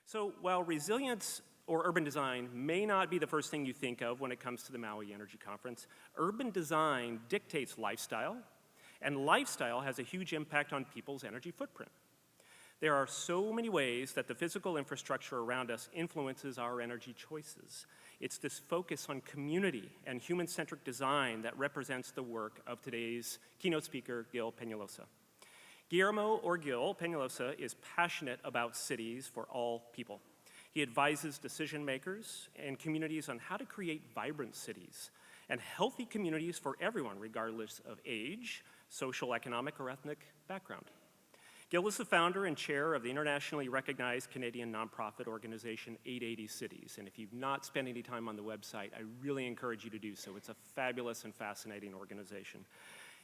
So while resilience or urban design may not be the first thing you think of when it comes to the Maui Energy Conference, urban design dictates lifestyle, and lifestyle has a huge impact on people's energy footprint. There are so many ways that the physical infrastructure around us influences our energy choices. It's this focus on community and human-centric design that represents the work of today's keynote speaker, Gil Penalosa. Gillermo, or Gil Penalosa, is passionate about cities for all people. He advises decision makers and communities on how to create vibrant cities and healthy communities for everyone, regardless of age, social, economic, or ethnic background. Gil is the founder and chair of the internationally recognized Canadian nonprofit organization 880 Cities, and if you've not spent any time on the website, I really encourage you to do so. It's a fabulous and fascinating organization.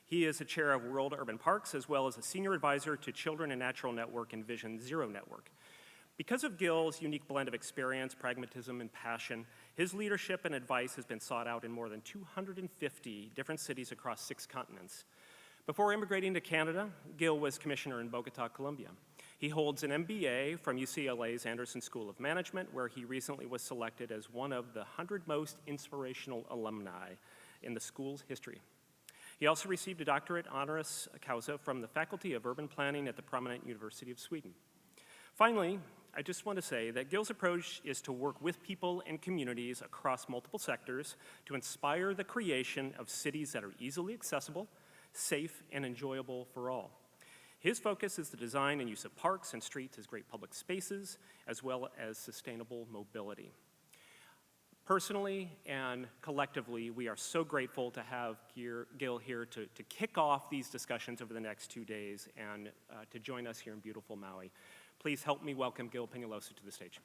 He is the chair of World Urban Parks, as well as a senior advisor to Children and Natural Network and Vision Zero Network. Because of Gil's unique blend of experience, pragmatism, and passion, his leadership and advice has been sought out in more than 250 different cities across 6 continents. Before immigrating to Canada, Gil was commissioner in Bogota, Colombia. He holds an MBA from UCLA's Anderson School of Management, where he recently was selected as one of the 100 most inspirational alumni in the school's history. He also received a doctorate honoris causa from the Faculty of Urban Planning at the prominent University of Sweden. Finally, I just want to say that Gil's approach is to work with people and communities across multiple sectors to inspire the creation of cities that are easily accessible, safe, and enjoyable for all. His focus is the design and use of parks and streets as great public spaces, as well as sustainable mobility. Personally and collectively, we are so grateful to have Gil here to kick off these discussions over the next 2 days and to join us here in beautiful Maui. Please help me welcome Gil Penalosa to the stage.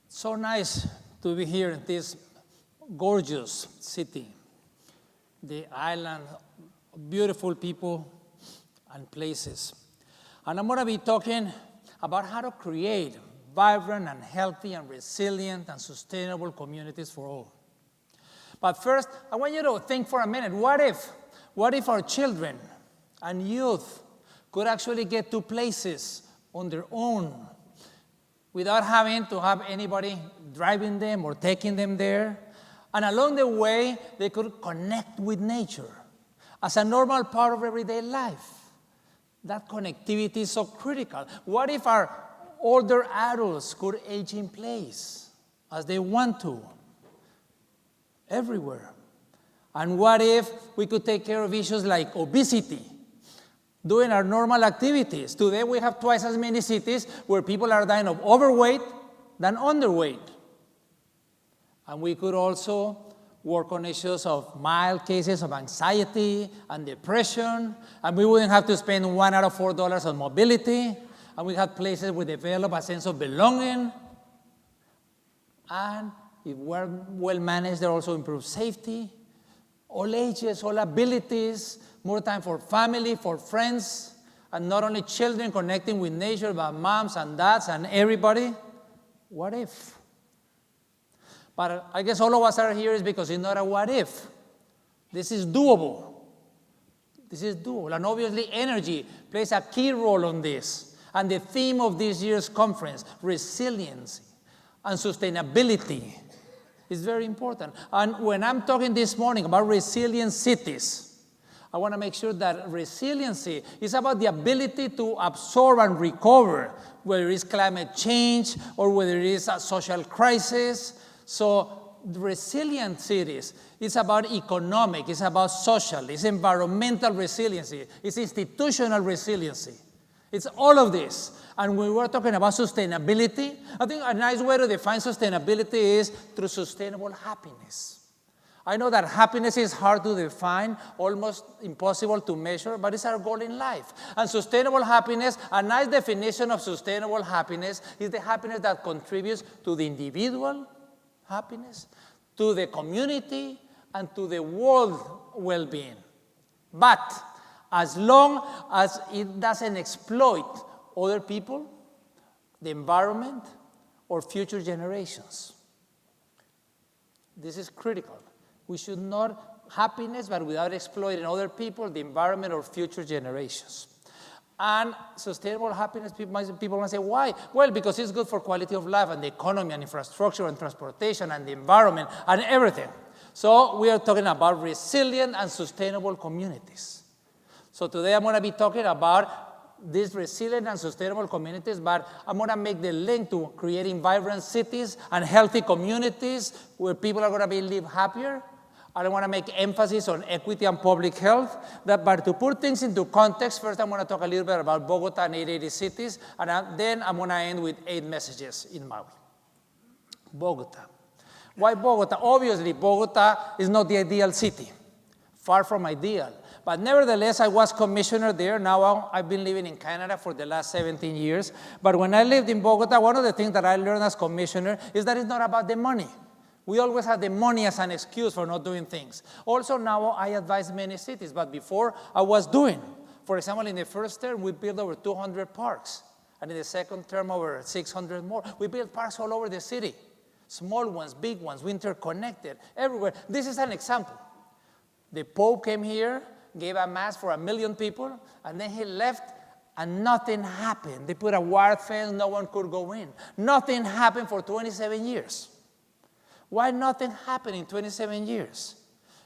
So nice to be here in this gorgeous city, the island, beautiful people and places. And I'm going to be talking about how to create vibrant and healthy and resilient and sustainable communities for all. But first, I want you to think for a minute, what if our children and youth could actually get to places on their own without having to have anybody driving them or taking them there? And along the way, they could connect with nature as a normal part of everyday life. That connectivity is so critical. What if our older adults could age in place as they want to, everywhere? And what if we could take care of issues like obesity, doing our normal activities? Today we have twice as many cities where people are dying of overweight than underweight. And we could also work on issues of mild cases of anxiety and depression, and we wouldn't have to spend $1 out of $4 on mobility, and we have places where develop a sense of belonging. And if we're well managed, they also improve safety, all ages, all abilities, more time for family, for friends, and not only children connecting with nature, but moms and dads and everybody. What if? But I guess all of us are here is because it's not a what if. This is doable. This is doable. And obviously energy plays a key role on this. And the theme of this year's conference, resilience and sustainability, is very important. And when I'm talking this morning about resilient cities, I want to make sure that resiliency is about the ability to absorb and recover, whether it's climate change or whether it is a social crisis. So resilient cities, it's about economic, it's about social, it's environmental resiliency, it's institutional resiliency. It's all of this. And when we're talking about sustainability, I think a nice way to define sustainability is through sustainable happiness. I know that happiness is hard to define, almost impossible to measure, but it's our goal in life. And sustainable happiness, a nice definition of sustainable happiness is the happiness that contributes to the individual happiness, to the community, and to the world well-being. But as long as it doesn't exploit other people, the environment, or future generations. This is critical. We should not happiness, but without exploiting other people, the environment, or future generations. And sustainable happiness, people might say, why? Well, because it's good for quality of life and the economy and infrastructure and transportation and the environment and everything. So we are talking about resilient and sustainable communities. So today I'm going to be talking about these resilient and sustainable communities, but I'm going to make the link to creating vibrant cities and healthy communities where people are going to live happier. I want to make emphasis on equity and public health. But to put things into context, first I'm going to talk a little bit about Bogota and 880 cities, and then I'm going to end with 8 messages in Maui. Bogota. Why Bogota? Obviously, Bogota is not the ideal city. Far from ideal. But nevertheless, I was commissioner there. Now I've been living in Canada for the last 17 years. But when I lived in Bogota, one of the things that I learned as commissioner is that it's not about the money. We always have the money as an excuse for not doing things. Also now I advise many cities, but before I was doing. For example, in the first term, we built over 200 parks. And in the second term, over 600 more. We built parks all over the city. Small ones, big ones, interconnected, everywhere. This is an example. The Pope came here, gave a mass for 1 million people, and then he left, and nothing happened. They put a wire fence, no one could go in. Nothing happened for 27 years. Why nothing happened in 27 years?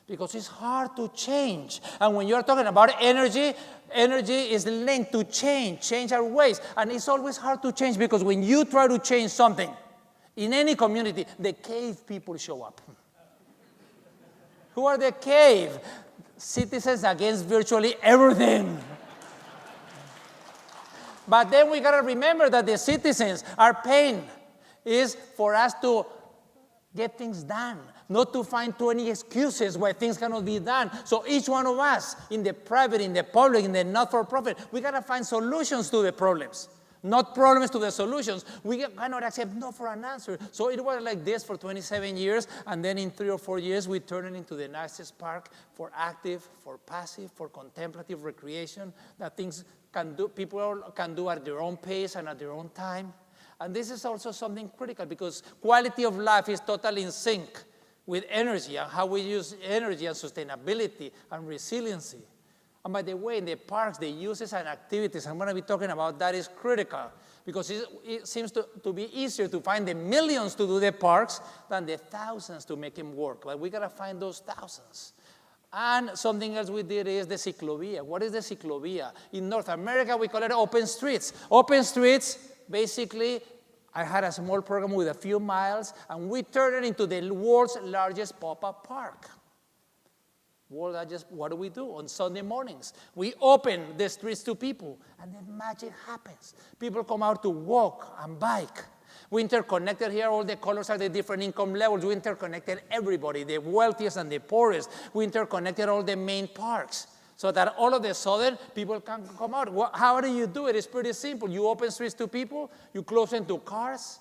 Because it's hard to change. And when you're talking about energy, energy is linked to change our ways. And it's always hard to change because when you try to change something, in any community, the cave people show up. Who are the cave? Citizens against virtually everything. But then we got to remember that the citizens, our pain is for us to get things done, not to find 20 excuses why things cannot be done. So each one of us, in the private, in the public, in the not-for-profit, we got to find solutions to the problems, not problems to the solutions. We cannot accept no for an answer. So it was like this for 27 years, and then in 3 or 4 years, we turned it into the nicest park for active, for passive, for contemplative recreation, that things can do, people can do at their own pace and at their own time. And this is also something critical because quality of life is totally in sync with energy and how we use energy and sustainability and resiliency. And by the way, in the parks, the uses and activities I'm going to be talking about, that is critical because it seems to be easier to find the millions to do the parks than the thousands to make them work. But we got to find those thousands. And something else we did is the ciclovia. What is the ciclovia? In North America, we call it open streets. Open streets, basically, I had a small program with a few miles, and we turned it into the world's largest pop-up park. What do we do on Sunday mornings? We open the streets to people, and then magic happens. People come out to walk and bike. We interconnected here, all the colors are the different income levels. We interconnected everybody, the wealthiest and the poorest. We interconnected all the main parks so that all of a sudden people can come out. How do you do it? It's pretty simple. You open streets to people, you close them to cars,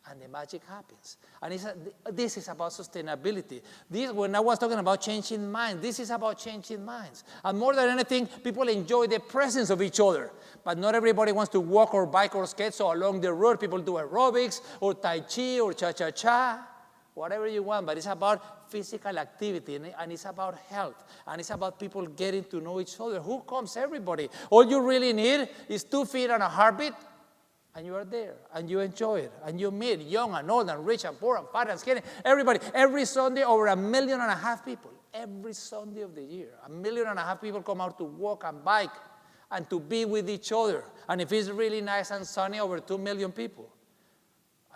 and the magic happens. And this is about sustainability. When I was talking about changing minds, this is about changing minds. And more than anything, people enjoy the presence of each other. But not everybody wants to walk or bike or skate, so along the road, people do aerobics or tai chi or cha-cha-cha, whatever you want. But it's about physical activity, and it's about health, and it's about people getting to know each other. Who comes? Everybody. All you really need is 2 feet and a heartbeat, and you are there, and you enjoy it, and you meet young and old and rich and poor and fat and skinny, everybody. Every Sunday, over 1.5 million people, every Sunday of the year, 1.5 million people come out to walk and bike and to be with each other. And if it's really nice and sunny, over 2 million people.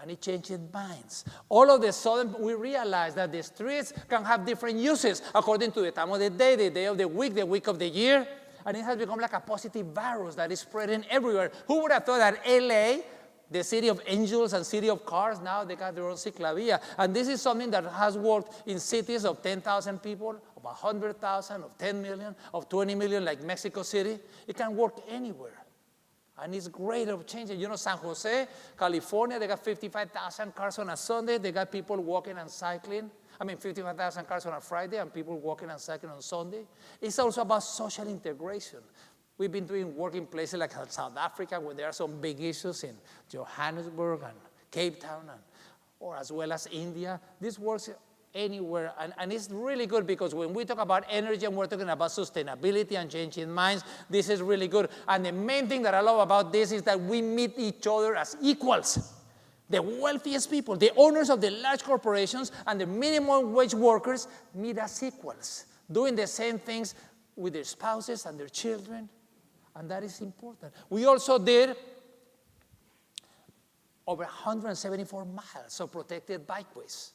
And it changes minds. All of a sudden, we realize that the streets can have different uses according to the time of the day of the week of the year. And it has become like a positive virus that is spreading everywhere. Who would have thought that LA, the city of angels and city of cars, now they got their own ciclovia. And this is something that has worked in cities of 10,000 people, of 100,000, of 10 million, of 20 million like Mexico City. It can work anywhere. And it's great of changing. You know, San Jose, California, they got 55,000 cars on a Sunday. They got people walking and cycling. 55,000 cars on a Friday and people walking and cycling on Sunday. It's also about social integration. We've been doing work in places like South Africa where there are some big issues in Johannesburg and Cape Town, or as well as India. This works anywhere. And it's really good because when we talk about energy and we're talking about sustainability and changing minds, this is really good. And the main thing that I love about this is that we meet each other as equals. The wealthiest people, the owners of the large corporations and the minimum wage workers meet as equals, doing the same things with their spouses and their children, and that is important. We also did over 174 miles of protected bikeways.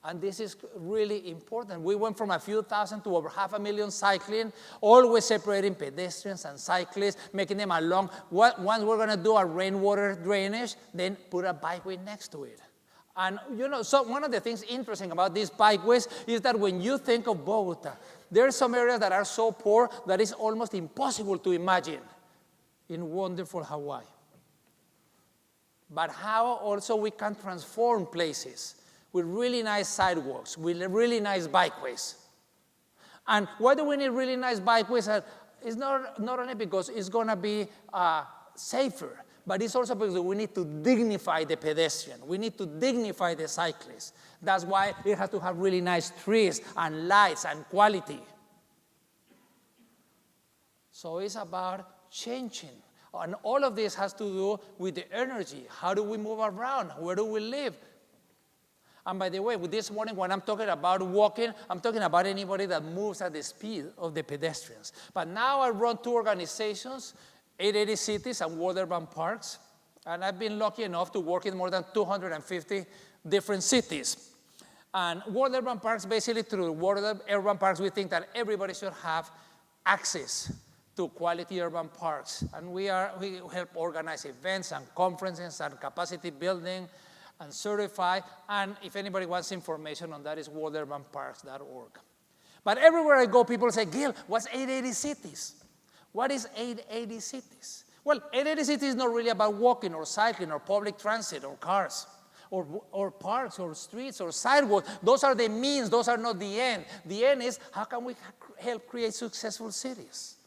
And this is really important. We went from a few thousand to over 500,000 cycling, always separating pedestrians and cyclists, making them along. Once we're going to do a rainwater drainage, then put a bikeway next to it. And so one of the things interesting about these bikeways is that when you think of Bogota, there are some areas that are so poor that it's almost impossible to imagine in wonderful Hawaii. But how also we can transform places with really nice sidewalks, with really nice bikeways. And why do we need really nice bikeways? It's not only because it's going to be safer, but it's also because we need to dignify the pedestrian. We need to dignify the cyclist. That's why it has to have really nice trees and lights and quality. So it's about changing. And all of this has to do with the energy. How do we move around? Where do we live? And by the way, with this morning, when I'm talking about walking, I'm talking about anybody that moves at the speed of the pedestrians. But now I run two organizations, 880 Cities and World Urban Parks. And I've been lucky enough to work in more than 250 different cities. And World Urban Parks, basically through World Urban Parks, we think that everybody should have access to quality urban parks. And we help organize events and conferences and capacity building and certify. And if anybody wants information on that, it's worldurbanparks.org. But everywhere I go, people say, Gil, what's 880 Cities? What is 880 Cities? Well, 880 Cities is not really about walking or cycling or public transit or cars or parks or streets or sidewalks. Those are the means. Those are not the end. The end is how can we help create successful cities?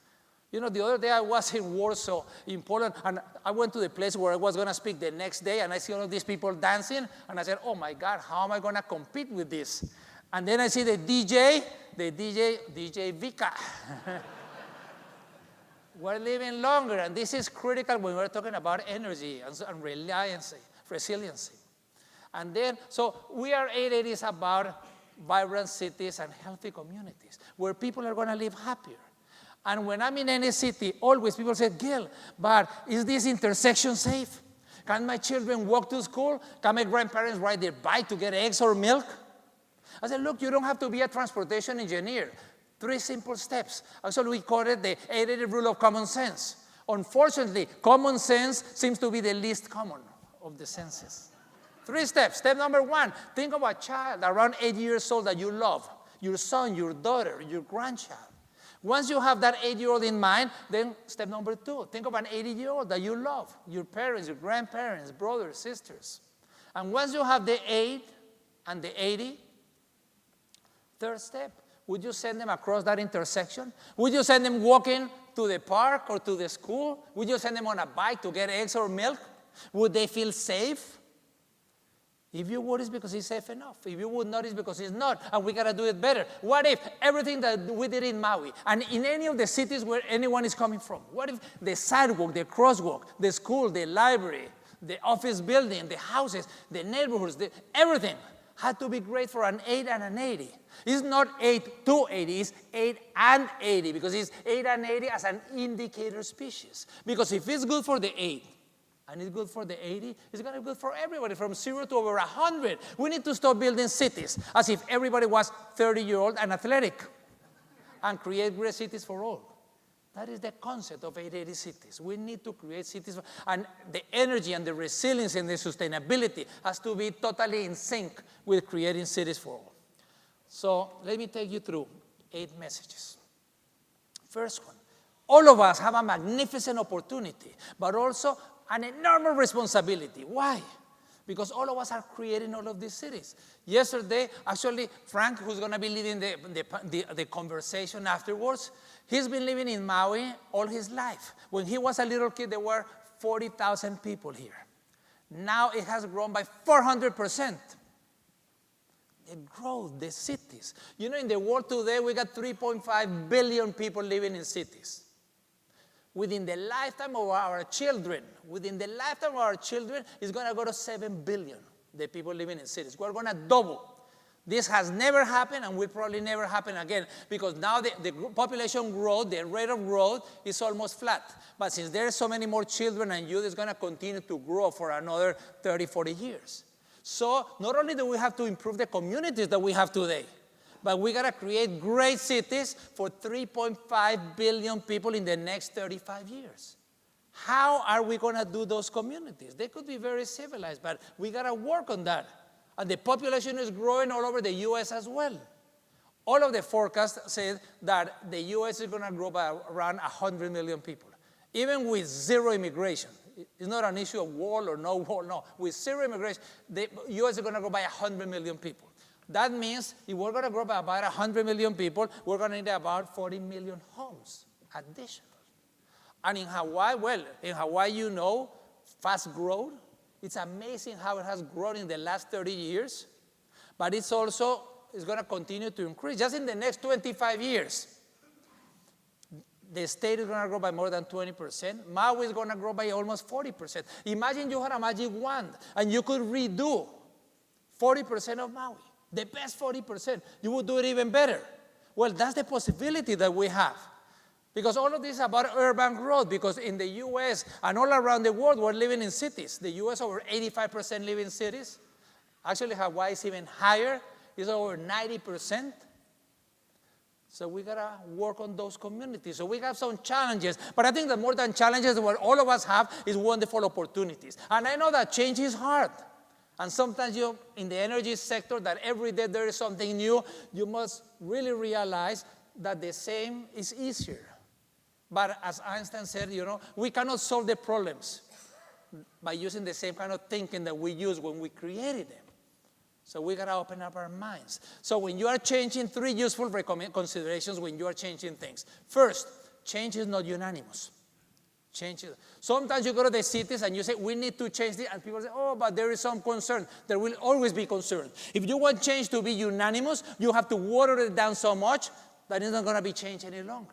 The other day I was in Warsaw, in Poland, and I went to the place where I was going to speak the next day, and I see all of these people dancing, and I said, oh my God, how am I going to compete with this? And then I see the DJ Vika. We're living longer, and this is critical when we're talking about energy and resiliency. And then, so we are 880 is about vibrant cities and healthy communities, where people are going to live happier. And when I'm in any city, always people say, Gil, but is this intersection safe? Can my children walk to school? Can my grandparents ride their bike to get eggs or milk? I said, look, you don't have to be a transportation engineer. 3 simple steps. Actually, we call it the 880 rule of common sense. Unfortunately, common sense seems to be the least common of the senses. 3 steps. Step number 1, think of a child around 8 years old that you love. Your son, your daughter, your grandchild. Once you have that 8-year-old in mind, then step number 2, think of an 80-year-old that you love, your parents, your grandparents, brothers, sisters. And once you have the 8 and the 80, third step, would you send them across that intersection? Would you send them walking to the park or to the school? Would you send them on a bike to get eggs or milk? Would they feel safe? If you would, it's because it's safe enough. If you would not, it's because it's not, and we got to do it better. What if everything that we did in Maui, and in any of the cities where anyone is coming from, what if the sidewalk, the crosswalk, the school, the library, the office building, the houses, the neighborhoods, everything had to be great for an 8 and an 80. It's not 8 to 80, it's 8 and 80, because it's 8 and 80 as an indicator species. Because if it's good for the 8, and it's good for the 80, it's going to be good for everybody, from 0 to over 100. We need to stop building cities as if everybody was 30-year-old and athletic, and create great cities for all. That is the concept of 880 Cities. We need to create cities, and the energy and the resilience and the sustainability has to be totally in sync with creating cities for all. So let me take you through 8 messages. First one, all of us have a magnificent opportunity, but also an enormous responsibility. Why? Because all of us are creating all of these cities. Yesterday, actually, Frank, who's going to be leading the conversation afterwards, he's been living in Maui all his life. When he was a little kid, there were 40,000 people here. Now it has grown by 400%. growth, the cities. You know, in the world today, we got 3.5 billion people living in cities. Within the lifetime of our children, it's going to go to 7 billion, the people living in cities. We're going to double. This has never happened and will probably never happen again, because now the population growth, the rate of growth is almost flat. But since there are so many more children and youth, it's going to continue to grow for another 30, 40 years. So not only do we have to improve the communities that we have today, but we got to create great cities for 3.5 billion people in the next 35 years. How are we going to do those communities? They could be very civilized, but we got to work on that. And the population is growing all over the U.S. as well. All of the forecasts say that the U.S. is going to grow by around 100 million people, even with zero immigration. It's not an issue of wall or no wall, no. With zero immigration, the U.S. is going to grow by 100 million people. That means if we're going to grow by about 100 million people, we're going to need about 40 million homes additional. And in Hawaii, well, in Hawaii, you know, fast growth. It's amazing how it has grown in the last 30 years, but it's going to continue to increase. Just in the next 25 years, the state is going to grow by more than 20%. Maui is going to grow by almost 40%. Imagine you had a magic wand and you could redo 40% of Maui, the best 40%. You would do it even better. Well, that's the possibility that we have. Because all of this is about urban growth, because in the U.S. and all around the world, we're living in cities. The U.S. over 85% live in cities. Actually, Hawaii is even higher. It's over 90%. So we got to work on those communities. So we have some challenges. But I think that more than challenges, what all of us have is wonderful opportunities. And I know that change is hard. And sometimes in the energy sector, that every day there is something new, you must really realize that the same is easier. But as Einstein said, you know, we cannot solve the problems by using the same kind of thinking that we used when we created them. So we got to open up our minds. So when you are changing, 3 useful considerations when you are changing things. First, change is not unanimous. Sometimes you go to the cities and you say, we need to change this, and people say, oh, but there is some concern. There will always be concern. If you want change to be unanimous, you have to water it down so much that it's not going to be changed any longer.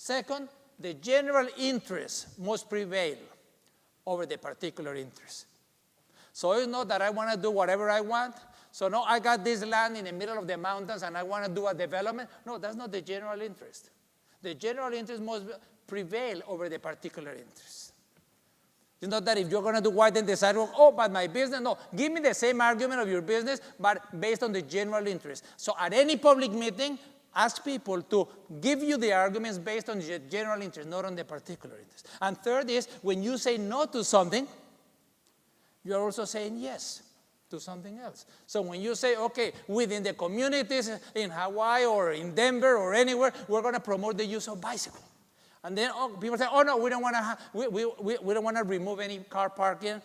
Second, the general interest must prevail over the particular interest. So it's not that I want to do whatever I want. So no, I got this land in the middle of the mountains and I want to do a development. No, that's not the general interest. The general interest must prevail over the particular interest. It's not that if you're going to do widen the sidewalk, oh, but my business, no. Give me the same argument of your business, but based on the general interest. So at any public meeting, ask people to give you the arguments based on the general interest, not on the particular interest. And third is, when you say no to something, you're also saying yes to something else. So when you say, okay, within the communities in Hawaii or in Denver or anywhere, we're going to promote the use of bicycle. And then people say, oh no, we don't want to we don't want to remove any car parking.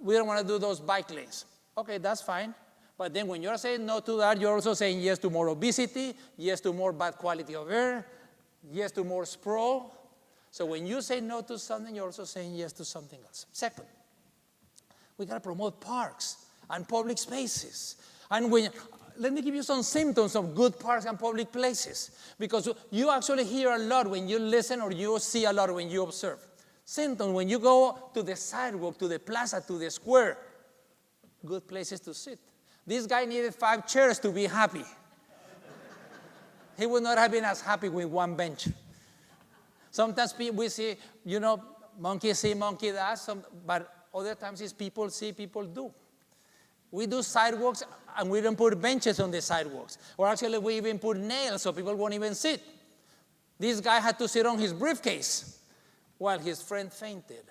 We don't want to do those bike lanes. Okay, that's fine. But then when you're saying no to that, you're also saying yes to more obesity, yes to more bad quality of air, yes to more sprawl. So when you say no to something, you're also saying yes to something else. Second, we got to promote parks and public spaces. And let me give you some symptoms of good parks and public places, because you actually hear a lot when you listen, or you see a lot when you observe. Symptoms when you go to the sidewalk, to the plaza, to the square, good places to sit. This guy needed 5 chairs to be happy. He would not have been as happy with 1 bench. Sometimes we see, you know, monkey see, monkey does, but other times it's people see, people do. We do sidewalks and we don't put benches on the sidewalks. Or actually we even put nails so people won't even sit. This guy had to sit on his briefcase while his friend fainted.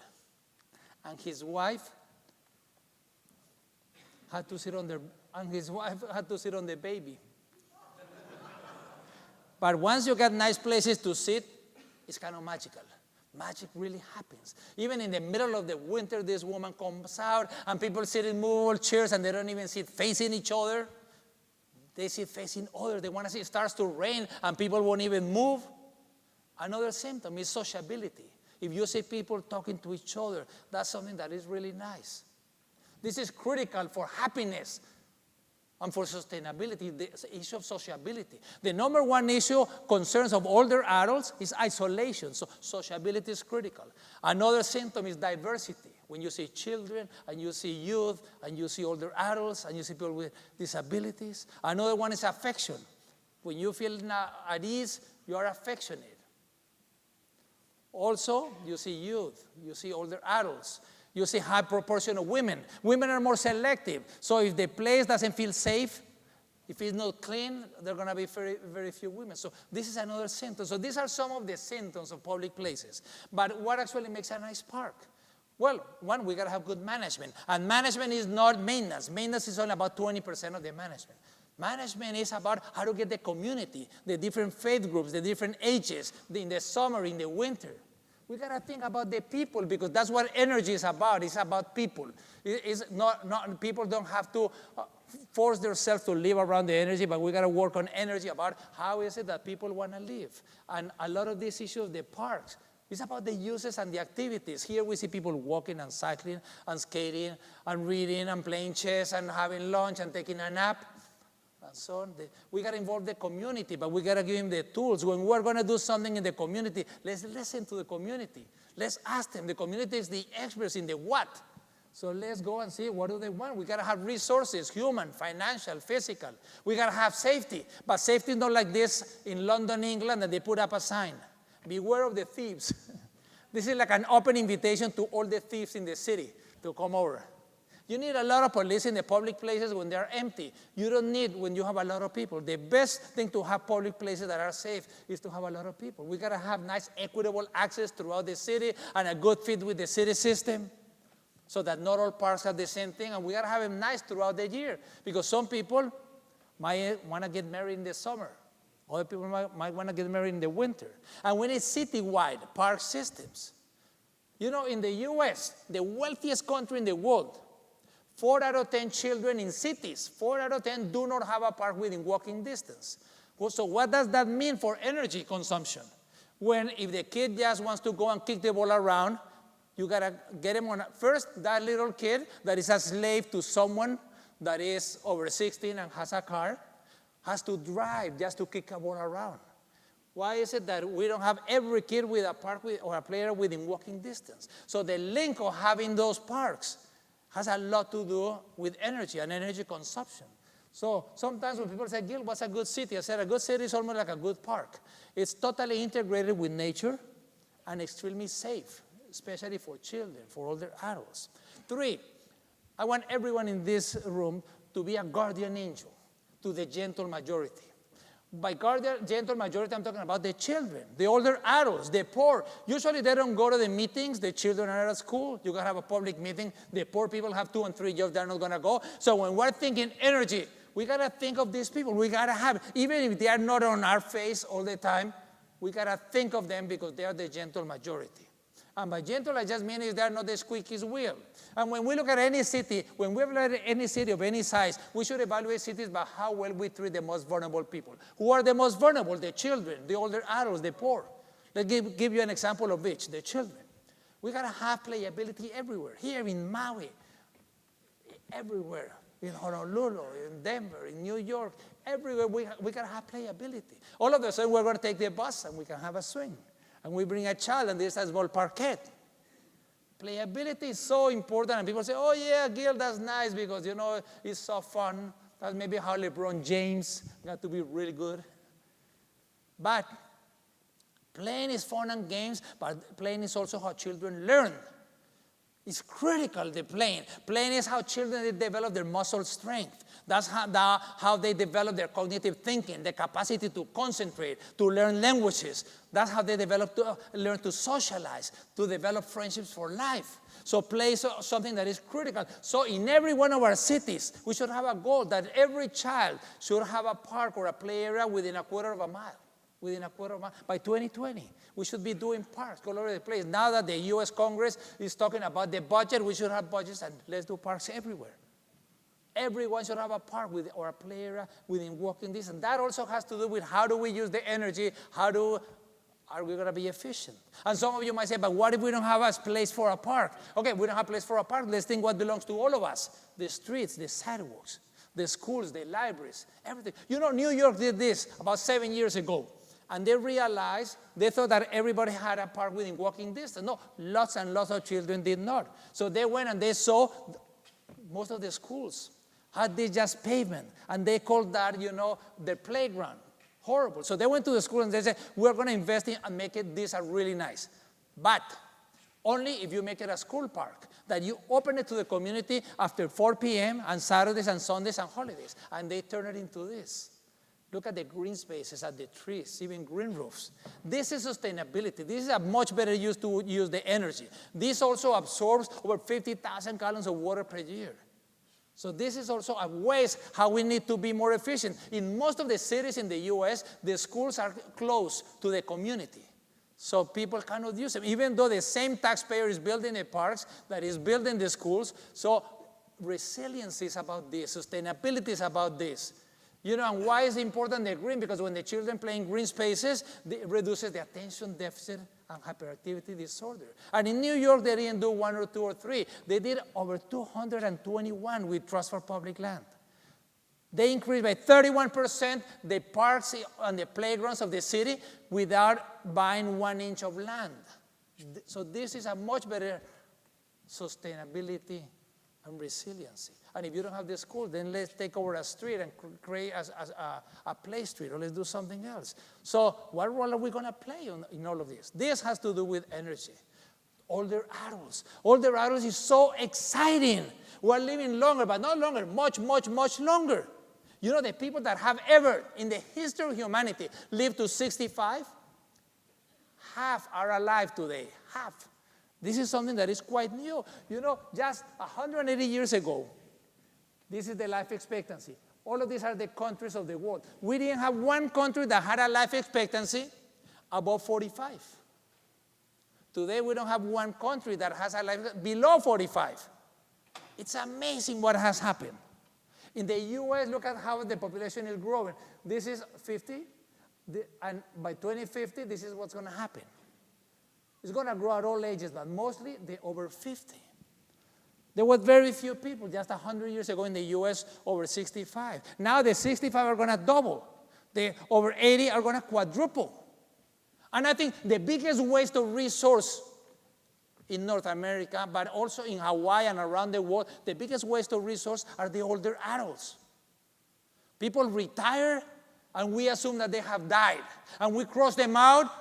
And his wife had to sit on the baby. But once you get nice places to sit, it's kind of magical. Magic really happens. Even in the middle of the winter, this woman comes out and people sit in movable chairs and they don't even sit facing each other. They sit facing others. They want to see it starts to rain and people won't even move. Another symptom is sociability. If you see people talking to each other, that's something that is really nice. This is critical for happiness and for sustainability, the issue of sociability. The number one issue, concerns of older adults, is isolation. So sociability is critical. Another symptom is diversity. When you see children, and you see youth, and you see older adults, and you see people with disabilities. Another one is affection. When you feel at ease, you are affectionate. Also, you see youth, you see older adults. You see high proportion of women. Women are more selective. So if the place doesn't feel safe, if it's not clean, there are going to be very, very few women. So this is another symptom. So these are some of the symptoms of public places. But what actually makes a nice park? Well, one, we got to have good management. And management is not maintenance. Maintenance is only about 20% of the management. Management is about how to get the community, the different faith groups, the different ages, in the summer, in the winter. We got to think about the people, because that's what energy is about. It's about people. It's not people don't have to force themselves to live around the energy, but we got to work on energy about how is it that people want to live. And a lot of these issues of the parks, it's about the uses and the activities. Here we see people walking and cycling and skating and reading and playing chess and having lunch and taking a nap. And so on. We got to involve the community, but we got to give them the tools. When we're going to do something in the community, let's listen to the community. Let's ask them. The community is the experts in the what. So let's go and see what do they want. We got to have resources, human, financial, physical. We got to have safety. But safety is not like this in London, England, that they put up a sign. Beware of the thieves. This is like an open invitation to all the thieves in the city to come over. You need a lot of police in the public places when they're empty. You don't need when you have a lot of people. The best thing to have public places that are safe is to have a lot of people. We got to have nice, equitable access throughout the city and a good fit with the city system so that not all parks have the same thing. And we got to have them nice throughout the year, because some people might want to get married in the summer. Other people might want to get married in the winter. And we need citywide park systems. You know, in the U.S., the wealthiest country in the world, 4 out of 10 children in cities, 4 out of 10 do not have a park within walking distance. Well, so what does that mean for energy consumption? If the kid just wants to go and kick the ball around, you got to get him on. First, that little kid that is a slave to someone that is over 16 and has a car has to drive just to kick a ball around. Why is it that we don't have every kid with a park or a player within walking distance? So the link of having those parks has a lot to do with energy and energy consumption. So sometimes when people say, Gil, what's a good city? I said, a good city is almost like a good park. It's totally integrated with nature and extremely safe, especially for children, for older adults. 3, I want everyone in this room to be a guardian angel to the gentle majority. By gentle majority, I'm talking about the children, the older adults, the poor. Usually they don't go to the meetings. The children are at school. You can have a public meeting. The poor people have 2 and 3 jobs. They're not going to go. So when we're thinking energy, we got to think of these people. We got to have, even if they are not on our face all the time, we got to think of them because they are the gentle majority. And by gentle, I just mean is they are not the squeakiest wheel. And when we look at any city, when we evaluate any city of any size, we should evaluate cities by how well we treat the most vulnerable people. Who are the most vulnerable? The children, the older adults, the poor. Let's give you an example of each, the children. We got to have playability everywhere. Here in Maui, everywhere. In Honolulu, in Denver, in New York, everywhere we got to have playability. All of a sudden, we're going to take the bus and we can have a swing. And we bring a child and there's a small parquet. Playability is so important, and people say, oh yeah, Gil, that's nice because, you know, it's so fun. That's maybe how LeBron James got to be really good. But playing is fun and games, but playing is also how children learn. It's critical, the playing. Playing is how children develop their muscle strength. That's how they develop their cognitive thinking, the capacity to concentrate, to learn languages. That's how they develop to learn to socialize, to develop friendships for life. So play is something that is critical. So in every one of our cities, we should have a goal that every child should have a park or a play area within a quarter of a mile. By 2020, we should be doing parks all over the place. Now that the U.S. Congress is talking about the budget, we should have budgets, and let's do parks everywhere. Everyone should have a park or a play area within walking distance. And that also has to do with how do we use the energy, how do are we going to be efficient? And some of you might say, but what if we don't have a place for a park? Okay, we don't have a place for a park. Let's think what belongs to all of us. The streets, the sidewalks, the schools, the libraries, everything. You know, New York did this about 7 years ago. And they realized, they thought that everybody had a park within walking distance. No, lots and lots of children did not. So they went and they saw most of the schools had this just pavement. And they called that, you know, their playground. Horrible. So they went to the school and they said, we're going to invest in and make it, these are really nice. But only if you make it a school park, that you open it to the community after 4 p.m. on Saturdays and Sundays and holidays. And they turn it into this. Look at the green spaces, at the trees, even green roofs. This is sustainability. This is a much better use to use the energy. This also absorbs over 50,000 gallons of water per year. So this is also a ways how we need to be more efficient. In most of the cities in the U.S., the schools are close to the community. So people cannot use them, even though the same taxpayer is building the parks, that is building the schools. So resilience is about this. Sustainability is about this. You know, and why is it important, the green? Because when the children play in green spaces, it reduces the attention deficit and hyperactivity disorder. And in New York, they didn't do 1 or 2 or 3. They did over 221 with Trust for Public Land. They increased by 31% the parks and the playgrounds of the city without buying 1 inch of land. So this is a much better sustainability and resiliency. And if you don't have the school, then let's take over a street and create a play street, or let's do something else. So what role are we going to play in all of this? This has to do with energy. Older adults. Older adults is so exciting. We're living longer, but not longer, much, much, much longer. You know, the people that have ever, in the history of humanity, lived to 65, half are alive today, half. This is something that is quite new. You know, just 180 years ago, this is the life expectancy. All of these are the countries of the world. We didn't have one country that had a life expectancy above 45. Today, we don't have one country that has a life below 45. It's amazing what has happened. In the U.S., look at how the population is growing. This is 50, and by 2050, this is what's going to happen. It's going to grow at all ages, but mostly the over 50. There were very few people just 100 years ago in the U.S. over 65. Now the 65 are going to double. The over 80 are going to quadruple. And I think the biggest waste of resource in North America, but also in Hawaii and around the world, the biggest waste of resource are the older adults. People retire, and we assume that they have died. And we cross them out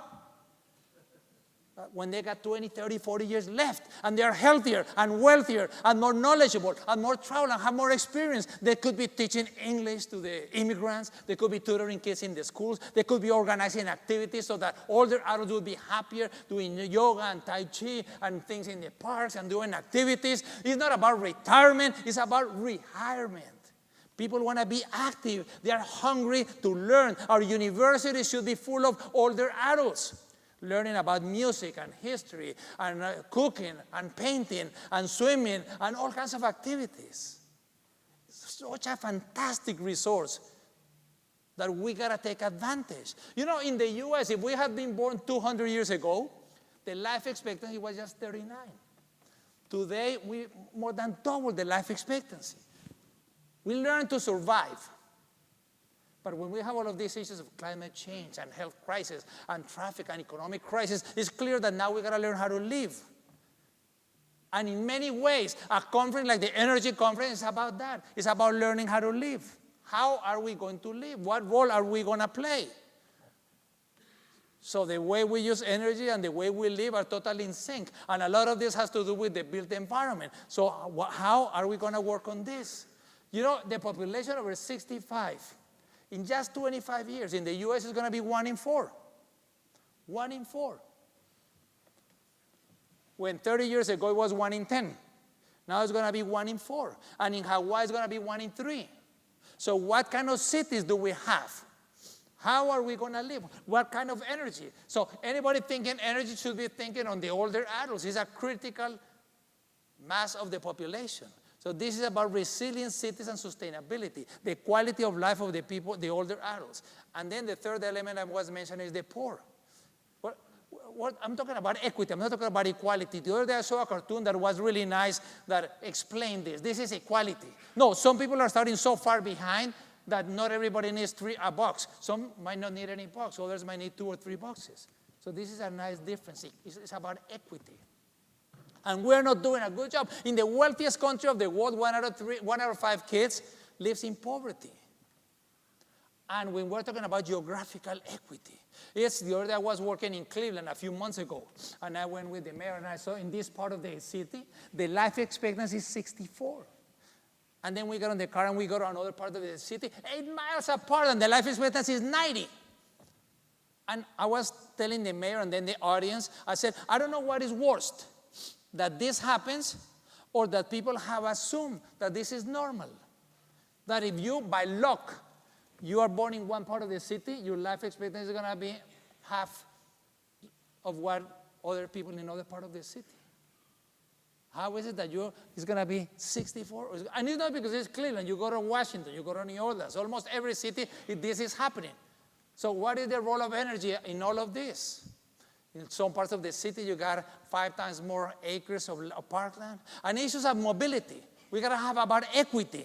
when they got 20, 30, 40 years left, and they are healthier and wealthier and more knowledgeable and more traveled and have more experience. They could be teaching English to the immigrants. They could be tutoring kids in the schools. They could be organizing activities so that older adults will be happier doing yoga and Tai Chi and things in the parks and doing activities. It's not about retirement. It's about rehirement. People want to be active. They are hungry to learn. Our universities should be full of older adults, learning about music and history and cooking and painting and swimming and all kinds of activities. It's such a fantastic resource that we got to take advantage. You know, in the U.S., if we had been born 200 years ago, the life expectancy was just 39. Today, we more than double the life expectancy. We learn to survive. But when we have all of these issues of climate change and health crisis and traffic and economic crisis, it's clear that now we got to learn how to live. And in many ways, a conference like the Energy Conference is about that. It's about learning how to live. How are we going to live? What role are we going to play? So the way we use energy and the way we live are totally in sync. And a lot of this has to do with the built environment. So how are we going to work on this? You know, the population over 65, in just 25 years, in the U.S., is going to be 1 in 4. 1 in 4. When 30 years ago, it was 1 in 10. Now it's going to be 1 in 4. And in Hawaii, it's going to be 1 in 3. So what kind of cities do we have? How are we going to live? What kind of energy? So anybody thinking energy should be thinking on the older adults. It's a critical mass of the population. So this is about resilient cities and sustainability, the quality of life of the people, the older adults. And then the third element I was mentioning is the poor. Well, I'm talking about equity. I'm not talking about equality. The other day I saw a cartoon that was really nice that explained this. This is equality. No, some people are starting so far behind that not everybody needs a box. Some might not need any box. Others might need 2 or 3 boxes. So this is a nice difference. It's about equity. And we're not doing a good job. In the wealthiest country of the world, 1 out of 5 kids lives in poverty. And when we're talking about geographical equity, the other day I was working in Cleveland a few months ago, and I went with the mayor, and I saw in this part of the city, the life expectancy is 64. And then we got on the car and we go to another part of the city, 8 miles apart, and the life expectancy is 90. And I was telling the mayor and then the audience, I said, I don't know what is worst, that this happens or that people have assumed that this is normal. That if you, by luck, you are born in one part of the city, your life expectancy is going to be half of what other people in other part of the city. How is it that it's going to be 64? And it's not because it's Cleveland. You go to Washington, you go to New Orleans. Almost every city, this is happening. So what is the role of energy in all of this? In some parts of the city, you got 5 times more acres of parkland. And issues of mobility. We got to have about equity.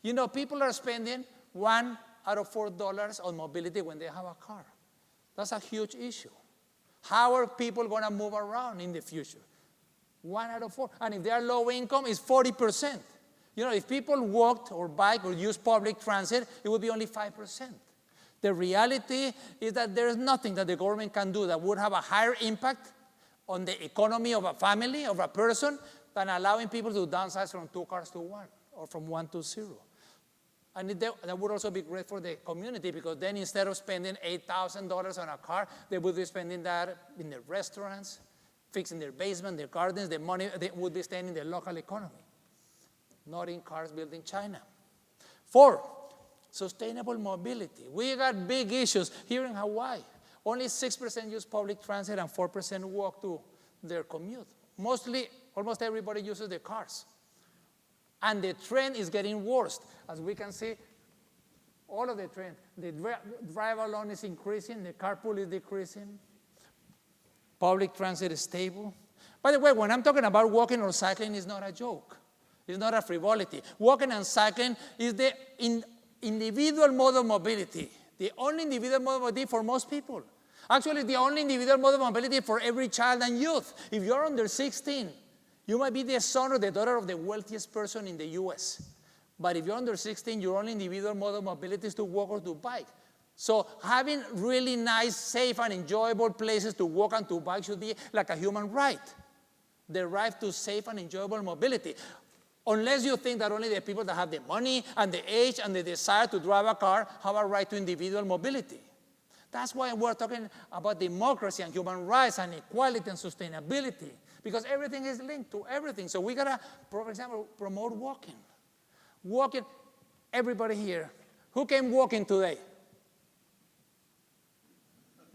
You know, people are spending $1 out of $4 on mobility when they have a car. That's a huge issue. How are people going to move around in the future? 1 out of 4. And if they are low income, it's 40%. You know, if people walked or bike or used public transit, it would be only 5%. The reality is that there is nothing that the government can do that would have a higher impact on the economy of a family, of a person, than allowing people to downsize from 2 cars to 1 or from 1 to 0. And that would also be great for the community because then instead of spending $8,000 on a car, they would be spending that in the restaurants, fixing their basement, their gardens. The money they would be staying in the local economy, not in cars built in China. 4, sustainable mobility. We got big issues here in Hawaii. Only 6% use public transit and 4% walk to their commute. Almost everybody uses their cars. And the trend is getting worse. As we can see, all of the trend, the drive alone is increasing, the carpool is decreasing, public transit is stable. By the way, when I'm talking about walking or cycling, it's not a joke. It's not a frivolity. Walking and cycling is the individual mode of mobility, the only individual mode of mobility for most people. Actually, the only individual mode of mobility for every child and youth. If you're under 16, you might be the son or the daughter of the wealthiest person in the U.S. But if you're under 16, your only individual mode of mobility is to walk or to bike. So having really nice, safe, and enjoyable places to walk and to bike should be like a human right. The right to safe and enjoyable mobility. Unless you think that only the people that have the money and the age and the desire to drive a car have a right to individual mobility. That's why we're talking about democracy and human rights and equality and sustainability. Because everything is linked to everything. So we got to, for example, promote walking. Walking, everybody here. Who came walking today?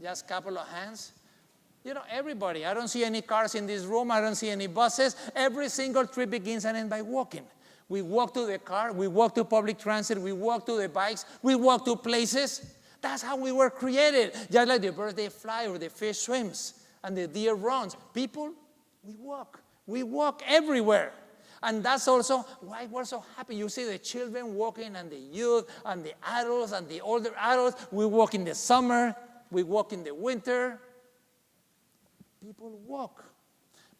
Just a couple of hands. You know, everybody. I don't see any cars in this room. I don't see any buses. Every single trip begins and ends by walking. We walk to the car. We walk to public transit. We walk to the bikes. We walk to places. That's how we were created. Just like the birds, they fly or the fish swims and the deer runs. People, we walk. We walk everywhere. And that's also why we're so happy. You see the children walking and the youth and the adults and the older adults. We walk in the summer. We walk in the winter. People walk.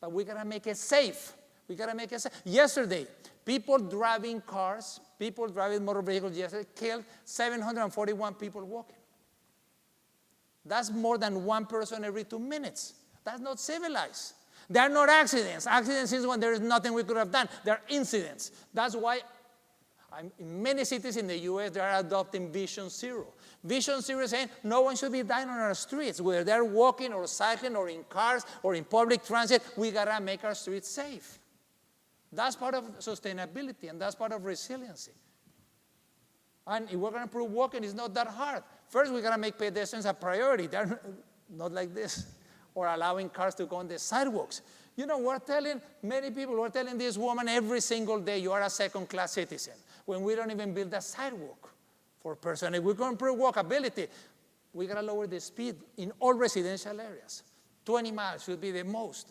But we got to make it safe. We got to make it safe. Yesterday, people driving cars, people driving motor vehicles yesterday killed 741 people walking. That's more than 1 person every 2 minutes. That's not civilized. They are not accidents. Accidents is when there is nothing we could have done. They are incidents. That's why in many cities in the U.S., they are adopting Vision Zero. Vision Zero is saying no one should be dying on our streets. Whether they're walking or cycling or in cars or in public transit, we got to make our streets safe. That's part of sustainability, and that's part of resiliency. And if we're going to improve walking, it's not that hard. First, we got to make pedestrians a priority. They're not like this, or allowing cars to go on the sidewalks. You know, we're telling many people, we're telling this woman every single day, you are a second-class citizen, when we don't even build a sidewalk for a person. If we're going to improve walkability, we got to lower the speed in all residential areas. 20 miles should be the most.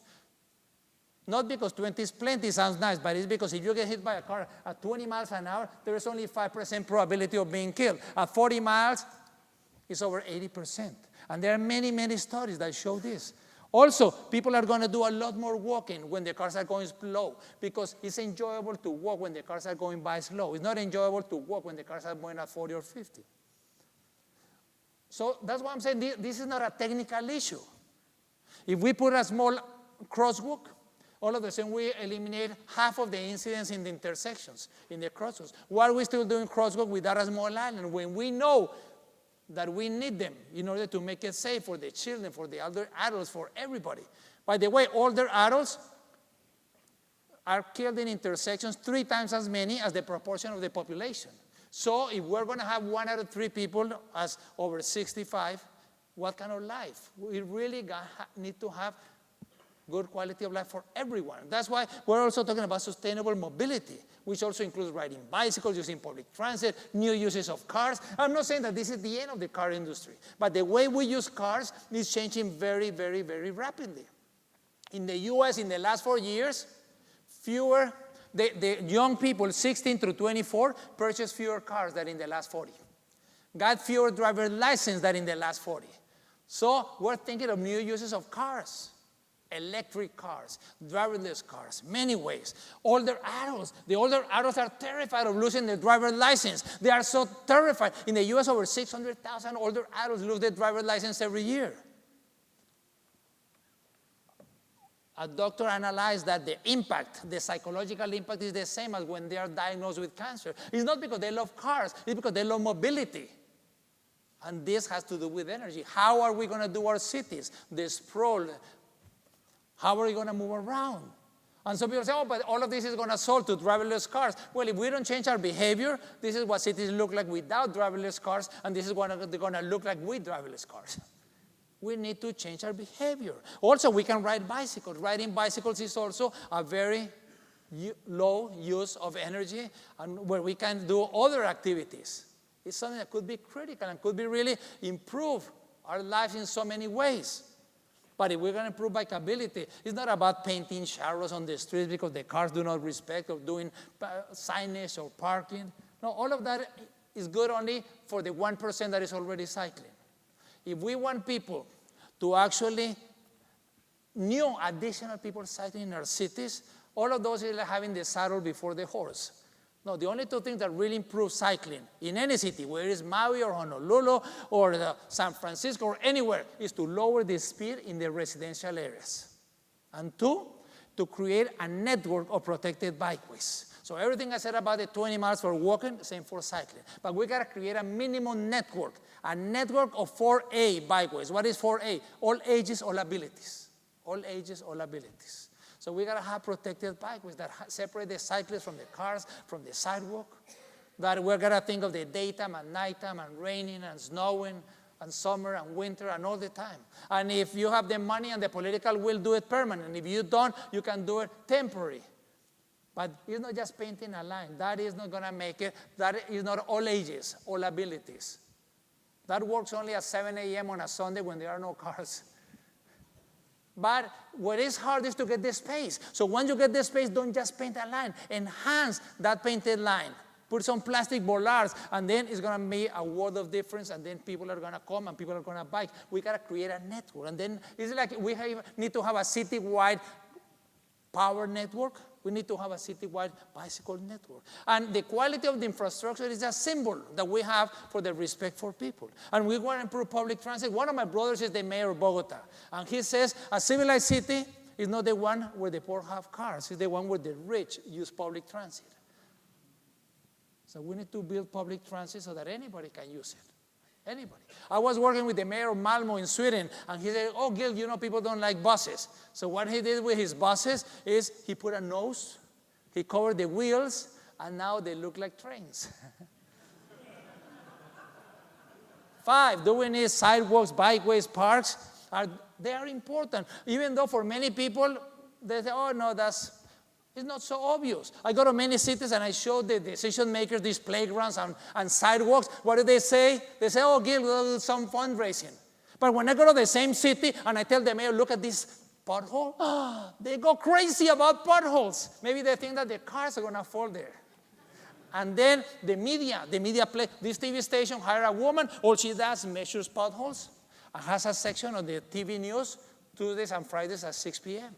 Not because 20 is plenty, sounds nice, but it's because if you get hit by a car at 20 miles an hour, there is only 5% probability of being killed. At 40 miles, it's over 80%. And there are many, many studies that show this. Also, people are going to do a lot more walking when the cars are going slow because it's enjoyable to walk when the cars are going by slow. It's not enjoyable to walk when the cars are going at 40 or 50. So that's why I'm saying this is not a technical issue. If we put a small crosswalk, all of a sudden we eliminate half of the incidents in the intersections, in the crosswalks. Why are we still doing crosswalk without a small island when we know that we need them in order to make it safe for the children, for the older adults, for everybody? By the way, older adults are killed in intersections 3 times as many as the proportion of the population. So if we're going to have 1 out of 3 people as over 65, what kind of life? We really need to have good quality of life for everyone. That's why we're also talking about sustainable mobility, which also includes riding bicycles, using public transit, new uses of cars. I'm not saying that this is the end of the car industry, but the way we use cars is changing very, very, very rapidly. In the US, in the last 4 years, the young people, 16 through 24, purchased fewer cars than in the last 40. Got fewer driver's licenses than in the last 40. So we're thinking of new uses of cars. Electric cars, driverless cars, many ways. The older adults are terrified of losing their driver's license. They are so terrified. In the US, over 600,000 older adults lose their driver's license every year. A doctor analyzed that the psychological impact is the same as when they are diagnosed with cancer. It's not because they love cars, it's because they love mobility. And this has to do with energy. How are we going to do our cities? The sprawl. How are we going to move around? And some people say, oh, but all of this is going to solve to driverless cars. Well, if we don't change our behavior, this is what cities look like without driverless cars, and this is what they're going to look like with driverless cars. We need to change our behavior. Also, we can ride bicycles. Riding bicycles is also a very low use of energy, and where we can do other activities. It's something that could be critical and could be really improve our lives in so many ways. But if we're going to improve bikeability, it's not about painting sharrows on the streets because the cars do not respect or doing signage or parking. No, all of that is good only for the 1% that is already cycling. If we want people to actually, new additional people cycling in our cities, all of those is like having the saddle before the horse. No, the only 2 things that really improve cycling in any city, whether it's Maui or Honolulu or San Francisco or anywhere, is to lower the speed in the residential areas. And 2, to create a network of protected bikeways. So everything I said about the 20 miles for walking, same for cycling. But we got to create a minimum network, a network of 4A bikeways. What is 4A? All ages, all abilities. All ages, all abilities. So we got to have protected bikeways that separate the cyclists from the cars, from the sidewalk. That we're going to think of the daytime and nighttime and raining and snowing and summer and winter and all the time. And if you have the money and the political will, do it permanent. If you don't, you can do it temporary. But it's not just painting a line. That is not going to make it. That is not all ages, all abilities. That works only at 7 a.m. on a Sunday when there are no cars. But what is hard is to get the space. So once you get the space, don't just paint a line. Enhance that painted line. Put some plastic bollards, and then it's going to be a world of difference, and then people are going to come, and people are going to bike. We got to create a network. And then it's like we need to have a citywide power network. We need to have a citywide bicycle network. And the quality of the infrastructure is a symbol that we have for the respect for people. And we want to improve public transit. One of my brothers is the mayor of Bogota. And he says a civilized city is not the one where the poor have cars. It's the one where the rich use public transit. So we need to build public transit so that anybody can use it. Anybody. I was working with the mayor of Malmo in Sweden, and he said, oh, Gil, you know people don't like buses. So what he did with his buses is he put a nose, he covered the wheels, and now they look like trains. 5, do we need sidewalks, bikeways, parks? They are important. Even though for many people, they say, oh, no, it's not so obvious. I go to many cities and I show the decision makers these playgrounds and sidewalks. What do they say? They say, oh, Gil, we'll do some fundraising. But when I go to the same city and I tell the mayor, look at this pothole, they go crazy about potholes. Maybe they think that the cars are going to fall there. And then the media play, this TV station hire a woman, all she does measures potholes and has a section on the TV news Tuesdays and Fridays at 6 p.m.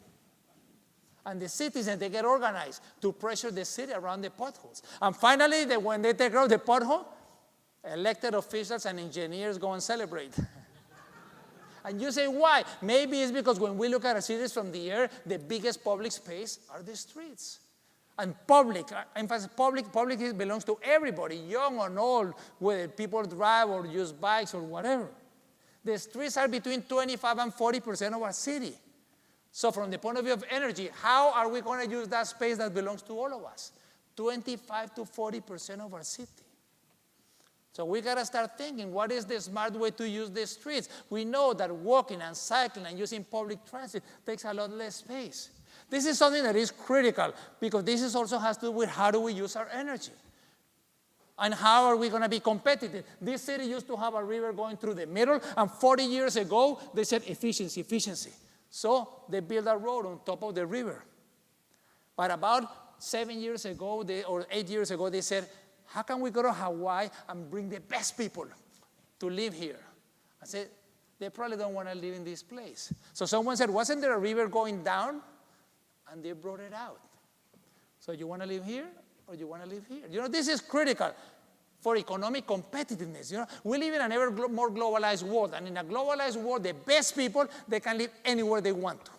And the citizens, they get organized to pressure the city around the potholes. And finally, when they take out the pothole, elected officials and engineers go and celebrate. And you say, why? Maybe it's because when we look at our cities from the air, the biggest public space are the streets. And public, in fact, public belongs to everybody, young or old, whether people drive or use bikes or whatever. The streets are between 25 and 40% of our city. So from the point of view of energy, how are we going to use that space that belongs to all of us? 25 to 40% of our city. So we got to start thinking, what is the smart way to use the streets? We know that walking and cycling and using public transit takes a lot less space. This is something that is critical because this also has to do with how do we use our energy. And how are we going to be competitive? This city used to have a river going through the middle, and 40 years ago, they said efficiency, efficiency. So they built a road on top of the river. But about 7 years ago, or 8 years ago, they said, how can we go to Hawaii and bring the best people to live here? I said, they probably don't want to live in this place. So someone said, wasn't there a river going down? And they brought it out. So you want to live here or you want to live here? You know, this is critical for economic competitiveness. You know, we live in an ever more globalized world. And in a globalized world, the best people, they can live anywhere they want to.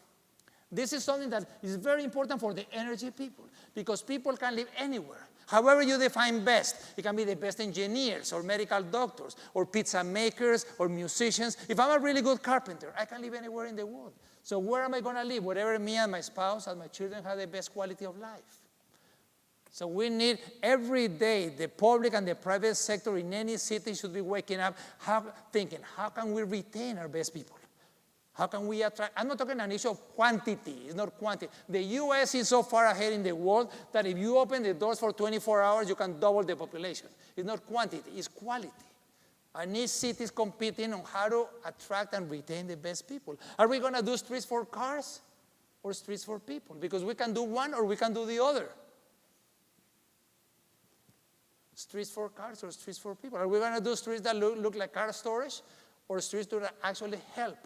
This is something that is very important for the energy people because people can live anywhere. However you define best, it can be the best engineers or medical doctors or pizza makers or musicians. If I'm a really good carpenter, I can live anywhere in the world. So where am I going to live? Wherever me and my spouse and my children have the best quality of life. So we need every day, the public and the private sector in any city should be waking up thinking, how can we retain our best people? How can we attract? I'm not talking an issue of quantity. It's not quantity. The U.S. is so far ahead in the world that if you open the doors for 24 hours, you can double the population. It's not quantity. It's quality. And each city is competing on how to attract and retain the best people. Are we going to do streets for cars or streets for people? Because we can do one or we can do the other. Streets for cars or streets for people? Are we going to do streets that look like car storage or streets that actually help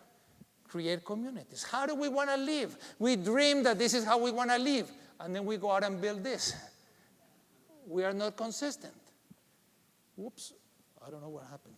create communities? How do we want to live? We dream that this is how we want to live, and then we go out and build this. We are not consistent. Whoops, I don't know what happened.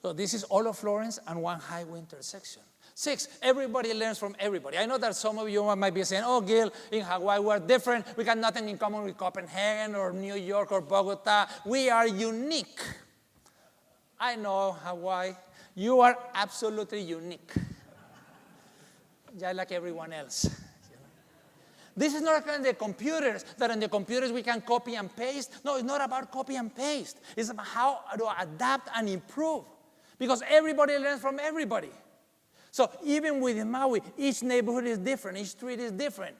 So this is all of Florence and one highway intersection. 6, everybody learns from everybody. I know that some of you might be saying, oh, Gil, in Hawaii we're different. We got nothing in common with Copenhagen or New York or Bogota. We are unique. I know, Hawaii, you are absolutely unique. Just like everyone else. This is not like the computers, that in the computers we can copy and paste. No, it's not about copy and paste. It's about how to adapt and improve. Because everybody learns from everybody. So even within Maui, each neighborhood is different, each street is different.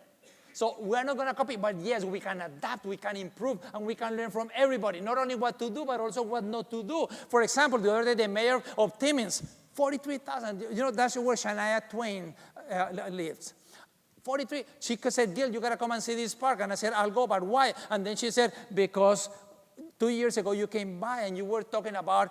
So we're not going to copy, but yes, we can adapt, we can improve, and we can learn from everybody, not only what to do, but also what not to do. For example, the other day, the mayor of Timmins, 43,000, you know, that's where Shania Twain lives. 43, she said, Gil, you got to come and see this park. And I said, I'll go, but why? And then she said, because 2 years ago you came by and you were talking about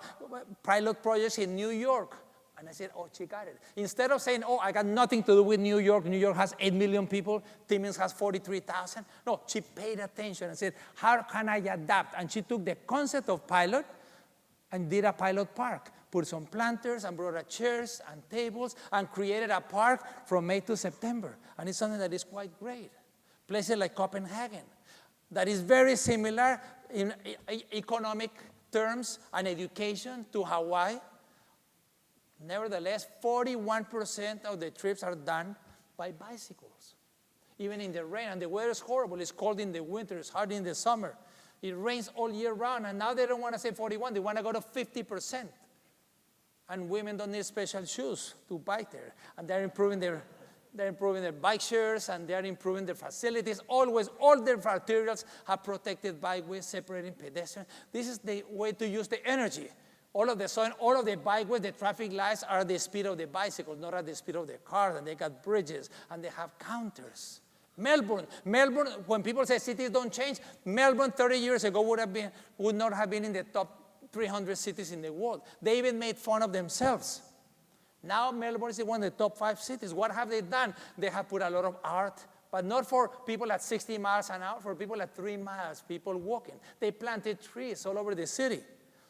pilot projects in New York. And I said, oh, she got it. Instead of saying, oh, I got nothing to do with New York. New York has 8 million people. Timmins has 43,000. No, she paid attention and said, how can I adapt? And she took the concept of pilot and did a pilot park. Put some planters and brought up chairs and tables and created a park from May to September. And it's something that is quite great. Places like Copenhagen, that is very similar in economic terms and education to Hawaii. Nevertheless, 41% of the trips are done by bicycles. Even in the rain, and the weather is horrible. It's cold in the winter, it's hot in the summer. It rains all year round, and now they don't want to say 41, they want to go to 50%. And women don't need special shoes to bike there, and they're improving They're improving their bike shares, and they're improving their facilities. Always, all their materials have protected bikeways, separating pedestrians. This is the way to use the energy. All of the sudden, all of the bikeways, the traffic lights are the speed of the bicycles, not at the speed of the cars, and they got bridges, and they have counters. Melbourne, when people say cities don't change, Melbourne 30 years ago would not have been in the top 300 cities in the world. They even made fun of themselves. Now Melbourne is one of the top 5 cities. What have they done? They have put a lot of art, but not for people at 60 miles an hour, for people at 3 miles, people walking. They planted trees all over the city.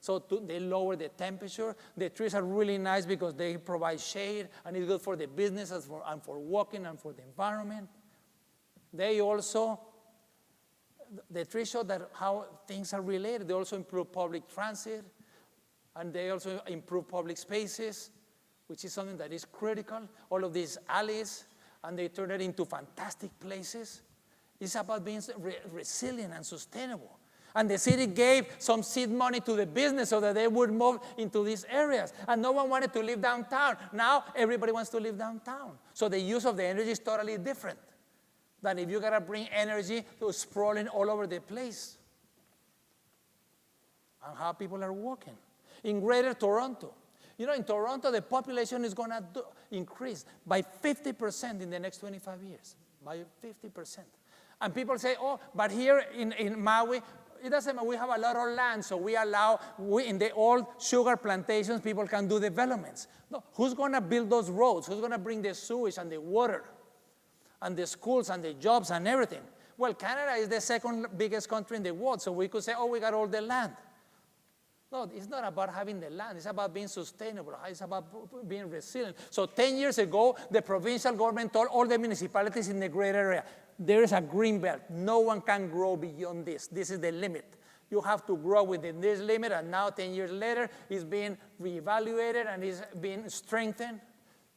So they lower the temperature. The trees are really nice because they provide shade, and it's good for the businesses and for walking and for the environment. They also, the trees show that how things are related. They also improve public transit, and they also improve public spaces, which is something that is critical. All of these alleys, and they turn it into fantastic places. It's about being resilient and sustainable. And the city gave some seed money to the business so that they would move into these areas. And no one wanted to live downtown. Now everybody wants to live downtown. So the use of the energy is totally different than if you gotta bring energy to sprawling all over the place. And how people are walking. In Greater Toronto, in Toronto, the population is going to increase by 50% in the next 25 years, by 50%. And people say, oh, but here in Maui, it doesn't matter. We have a lot of land, so in the old sugar plantations, people can do developments. No, who's going to build those roads? Who's going to bring the sewage and the water and the schools and the jobs and everything? Well, Canada is the second biggest country in the world, so we could say, oh, we got all the land. No, it's not about having the land. It's about being sustainable. It's about being resilient. So 10 years ago, the provincial government told all the municipalities in the greater area, there is a green belt. No one can grow beyond this. This is the limit. You have to grow within this limit, and now 10 years later, it's being reevaluated and it's being strengthened.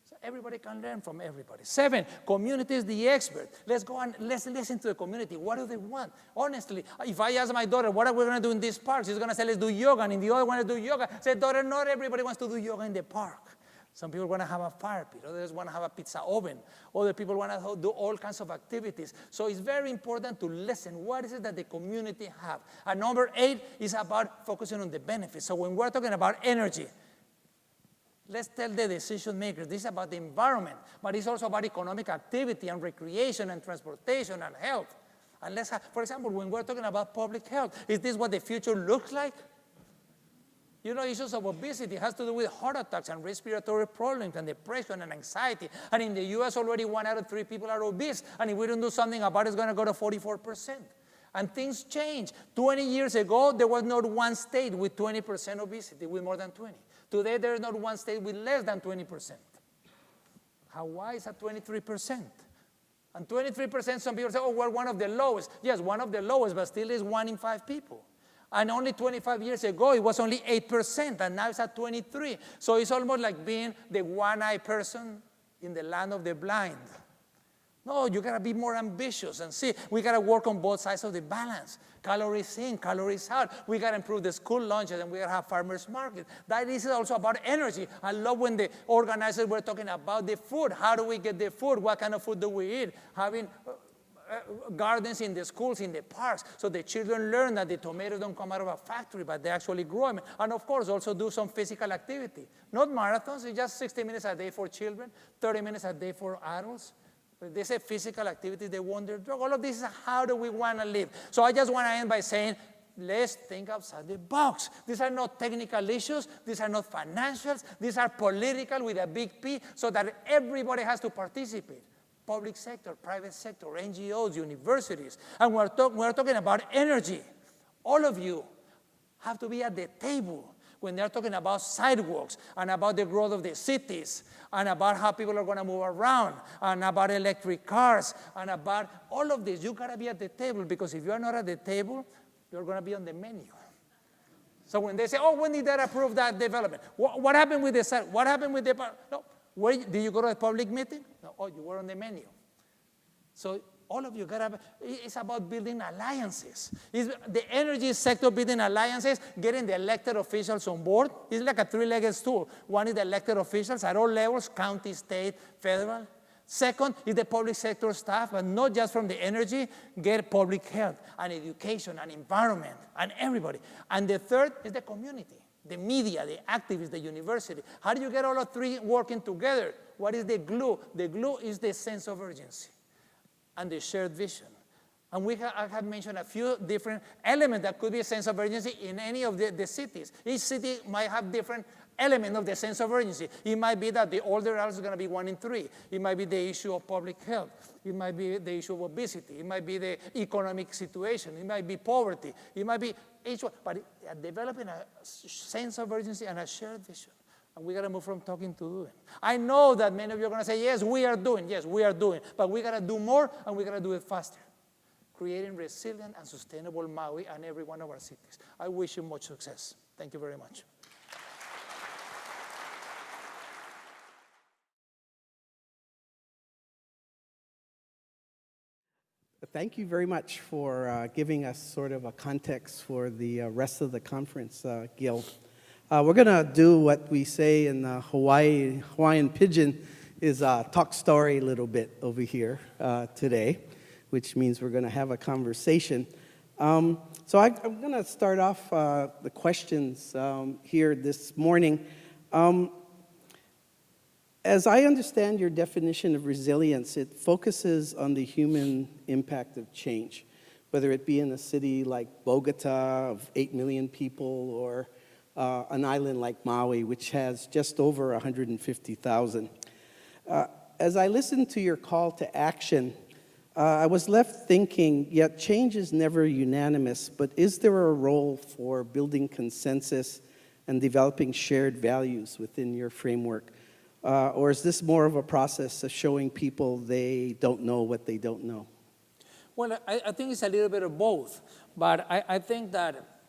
So everybody can learn from everybody. 7, community is the expert. Let's go and let's listen to the community. What do they want? Honestly, if I ask my daughter, what are we going to do in this park? She's going to say, let's do yoga. And in the other one, let's do yoga. I said, daughter, not everybody wants to do yoga in the park. Some people want to have a fire pit. Others want to have a pizza oven. Other people want to do all kinds of activities. So it's very important to listen. What is it that the community have? And number 8 is about focusing on the benefits. So when we're talking about energy, let's tell the decision makers, this is about the environment, but it's also about economic activity and recreation and transportation and health. And let's have, for example, when we're talking about public health, is this what the future looks like? Issues of obesity has to do with heart attacks and respiratory problems and depression and anxiety. And in the US, already 1 out of 3 people are obese. And if we don't do something about it, it's going to go to 44%. And things change. 20 years ago, there was not one state with 20% obesity, with more than 20. Today, there is not one state with less than 20%. Hawaii is at 23%. And 23%, some people say, oh, we're one of the lowest. Yes, one of the lowest, but still is 1 in 5 people. And only 25 years ago, it was only 8%, and now it's at 23%. So it's almost like being the one-eyed person in the land of the blind. No, you gotta be more ambitious and see. We gotta work on both sides of the balance. Calories in, calories out. We gotta improve the school lunches, and we gotta have farmers market. That is also about energy. I love when the organizers were talking about the food. How do we get the food? What kind of food do we eat? Having gardens in the schools, in the parks, so the children learn that the tomatoes don't come out of a factory, but they actually grow them. And of course, also do some physical activity. Not marathons, it's just 60 minutes a day for children, 30 minutes a day for adults. They say physical activity, they want their drug. All of this is how do we want to live. So I just want to end by saying, let's think outside the box. These are not technical issues. These are not financials. These are political with a big P, so that everybody has to participate. Public sector, private sector, NGOs, universities. And we're talking about energy. All of you have to be at the table when they're talking about sidewalks and about the growth of the cities and about how people are going to move around and about electric cars and about all of this. You got to be at the table, because if you're not at the table, you're going to be on the menu. So when they say, oh, when did that approve that development? What happened with the site? What happened with the... No. Did you go to a public meeting? No. Oh, you were on the menu. So all of you it's about building alliances. It's the energy sector building alliances, getting the elected officials on board. It's like a 3-legged stool. One is the elected officials at all levels, county, state, federal. Second is the public sector staff, but not just from the energy, get public health and education and environment and everybody. And the third is the community, the media, the activists, the university. How do you get all of three working together? What is the glue? The glue is the sense of urgency and the shared vision. And I have mentioned a few different elements that could be a sense of urgency in any of the cities. Each city might have different element of the sense of urgency. It might be that the older adults is going to be 1 in 3. It might be the issue of public health. It might be the issue of obesity. It might be the economic situation. It might be poverty. It might be each one. But developing a sense of urgency and a shared vision. And we got to move from talking to doing. I know that many of you are going to say, yes, we are doing. Yes, we are doing. But we got to do more, and we got to do it faster. Creating resilient and sustainable Maui and every one of our cities. I wish you much success. Thank you very much. Thank you very much for giving us sort of a context for the rest of the conference, Gil. We're going to do what we say in Hawaiian Pidgin is talk story a little bit over here today, which means we're going to have a conversation. So I'm going to start off the questions here this morning. As I understand your definition of resilience, it focuses on the human impact of change, whether it be in a city like Bogota of 8 million people or an island like Maui, which has just over 150,000. As I listened to your call to action, I was left thinking, yet change is never unanimous, but is there a role for building consensus and developing shared values within your framework? Or is this more of a process of showing people they don't know what they don't know? Well, I think it's a little bit of both. But I think that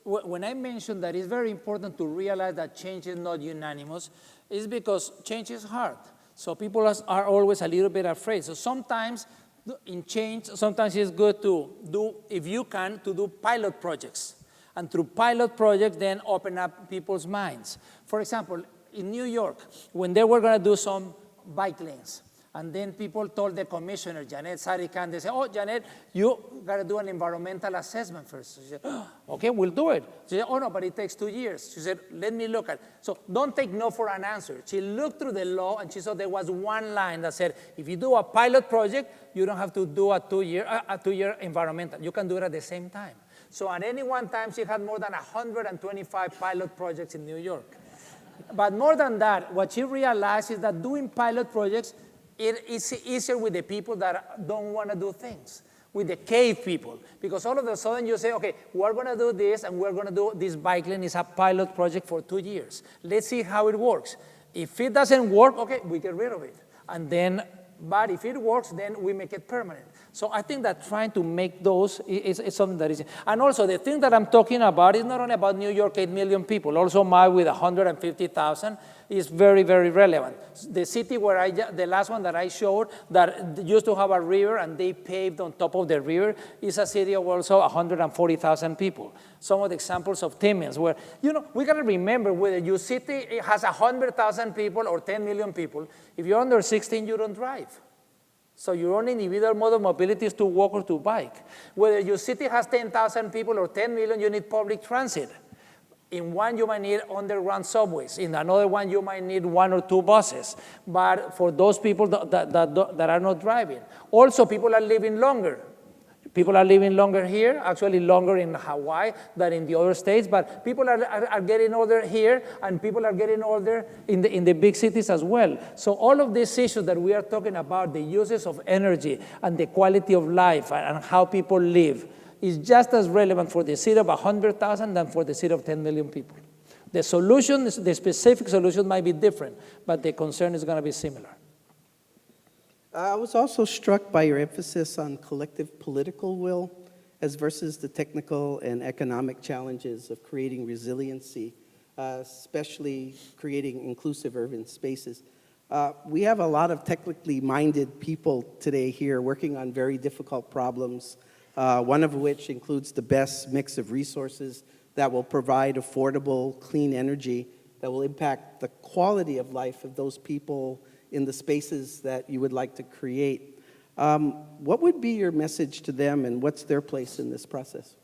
when I mentioned that it's very important to realize that change is not unanimous, it's because change is hard. So people are always a little bit afraid. So sometimes in change, sometimes it's good to do, if you can, to do pilot projects. And through pilot projects, then open up people's minds. For example, in New York, when they were going to do some bike lanes, and then people told the commissioner, Janet Sarikan, they said, oh, Janet, you got to do an environmental assessment first. She said, oh, okay, we'll do it. She said, oh, no, but it takes 2 years. She said, let me look at it. So don't take no for an answer. She looked through the law, and she saw there was one line that said, if you do a pilot project, you don't have to do a two-year environmental. You can do it at the same time. So at any one time, she had more than 125 pilot projects in New York. But more than that, what she realized is that doing pilot projects, it is easier with the people that don't want to do things, with the cave people. Because all of a sudden you say, okay, we're going to do this, and we're going to do this bike lane is a pilot project for 2 years. Let's see how it works. If it doesn't work, okay, we get rid of it. And then, but if it works, then we make it permanent. So I think that trying to make those is something that is, and also the thing that I'm talking about is not only about New York, 8 million people, also Maui with 150,000 is very, very relevant. The city where the last one that I showed that used to have a river and they paved on top of the river is a city of also 140,000 people. Some of the examples of Timmins where, we got to remember whether your city has 100,000 people or 10 million people, if you're under 16, you don't drive. So your only individual mode of mobility is to walk or to bike. Whether your city has 10,000 people or 10 million, you need public transit. In one, you might need underground subways. In another one, you might need 1 or 2 buses. But for those people that are not driving. Also, people are living longer. People are living longer here, actually longer in Hawaii than in the other states, but people are getting older here, and people are getting older in the big cities as well. So all of these issues that we are talking about, the uses of energy and the quality of life and how people live, is just as relevant for the city of 100,000 than for the city of 10 million people. The solution, the specific solution might be different, but the concern is going to be similar. I was also struck by your emphasis on collective political will as versus the technical and economic challenges of creating resiliency, especially creating inclusive urban spaces. We have a lot of technically minded people today here working on very difficult problems, one of which includes the best mix of resources that will provide affordable, clean energy that will impact the quality of life of those people in the spaces that you would like to create. What would be your message to them, and what's their place in this process?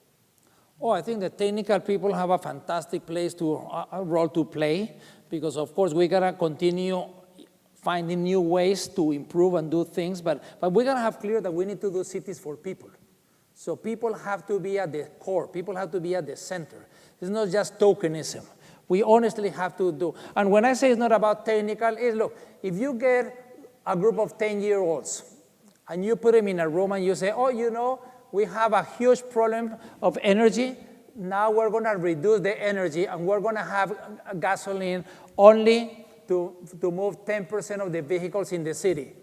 Oh, I think the technical people have a fantastic a role to play, because of course we gotta continue finding new ways to improve and do things, but we gotta have clear that we need to do cities for people. So people have to be at the core, people have to be at the center. It's not just tokenism. We honestly have to do, and when I say it's not about technical, is look, if you get a group of 10-year-olds and you put them in a room and you say, oh, you know, we have a huge problem of energy. Now we're going to reduce the energy and we're going to have gasoline only to move 10% of the vehicles in the city.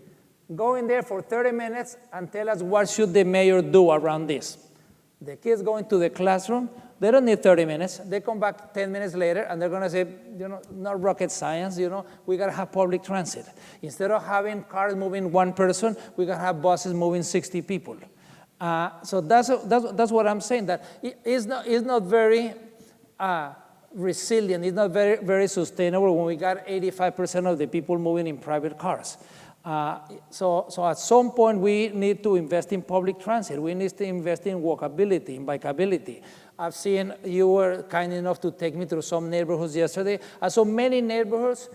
Go in there for 30 minutes and tell us what should the mayor do around this. The kids go into the classroom. They don't need 30 minutes. They come back 10 minutes later and they're going to say, you know, not rocket science, you know, we got to have public transit. Instead of having cars moving one person, we got to have buses moving 60 people. So that's what I'm saying, that it's not very resilient, it's not very sustainable when we got 85% of the people moving in private cars. So at some point we need to invest in public transit. We need to invest in walkability, in bikeability. I've seen, you were kind enough to take me through some neighborhoods yesterday. So many neighborhoods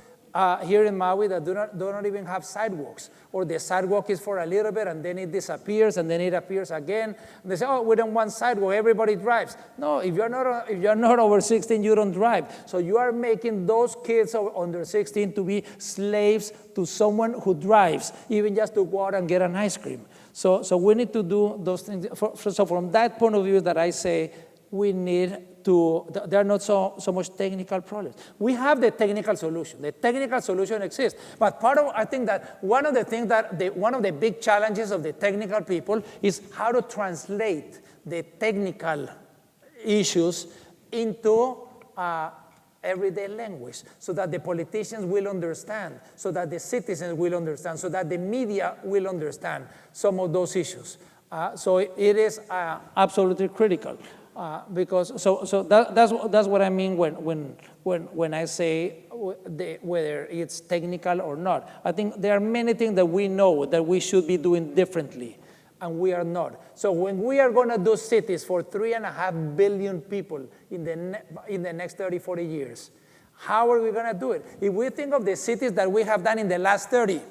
here in Maui that do not even have sidewalks, or the sidewalk is for a little bit and then it disappears and then it appears again. And they say, oh, we don't want sidewalk, everybody drives. No, if you're not over 16, you don't drive. So you are making those kids under 16 to be slaves to someone who drives, even just to go out and get an ice cream. So we need to do those things. So from that point of view that I say, we need to, there are not so much technical problems. We have the technical solution. The technical solution exists. But I think that one of the big challenges of the technical people is how to translate the technical issues into everyday language, so that the politicians will understand, so that the citizens will understand, so that the media will understand some of those issues. So it is absolutely critical. Because that's what I mean when I say whether it's technical or not. I think there are many things that we know that we should be doing differently, and we are not. So when we are going to do cities for 3.5 billion people in the next 30, 40 years, how are we going to do it? If we think of the cities that we have done in the last 30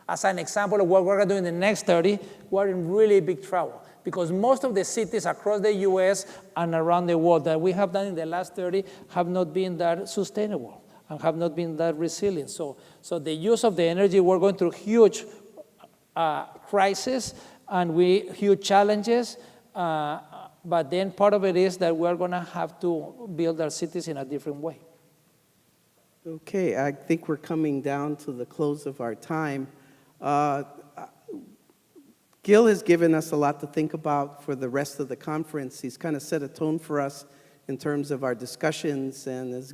as an example of what we're going to do in the next 30, we're in really big trouble. Because most of the cities across the US and around the world that we have done in the last 30 have not been that sustainable and have not been that resilient. So the use of the energy, we're going through huge crisis and huge challenges, but then part of it is that we're going to have to build our cities in a different way. Okay, I think we're coming down to the close of our time. Gil has given us a lot to think about for the rest of the conference. He's kind of set a tone for us in terms of our discussions, and as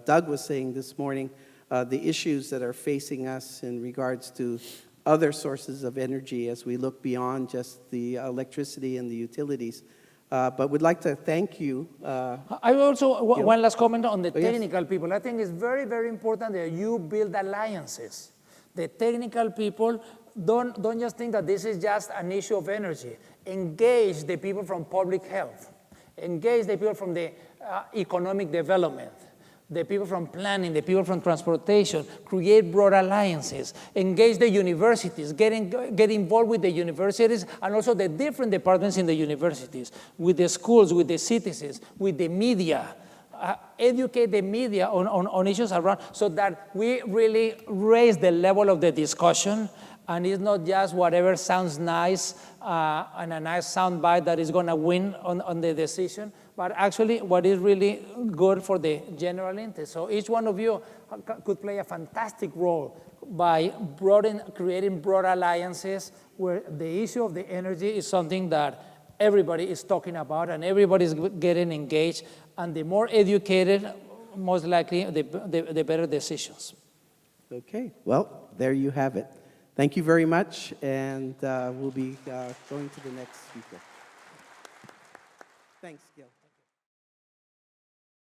Doug was saying this morning, the issues that are facing us in regards to other sources of energy as we look beyond just the electricity and the utilities. But we'd like to thank you. I also, one last comment on the technical people. I think it's very, very important that you build alliances. The technical people, don't just think that this is just an issue of energy. Engage the people from public health. Engage the people from the economic development, the people from planning, the people from transportation. Create broad alliances. Engage the universities. Get involved with the universities and also the different departments in the universities, with the schools, with the citizens, with the media. Educate the media on issues around, so that we really raise the level of the discussion, and it's not just whatever sounds nice and a nice soundbite that is going to win on the decision, but actually what is really good for the general interest. So each one of you could play a fantastic role by creating broad alliances where the issue of the energy is something that everybody is talking about and everybody's getting engaged, and the more educated, most likely, the better decisions. Okay, well, there you have it. Thank you very much, and we'll be going to the next speaker. Thanks, Gil.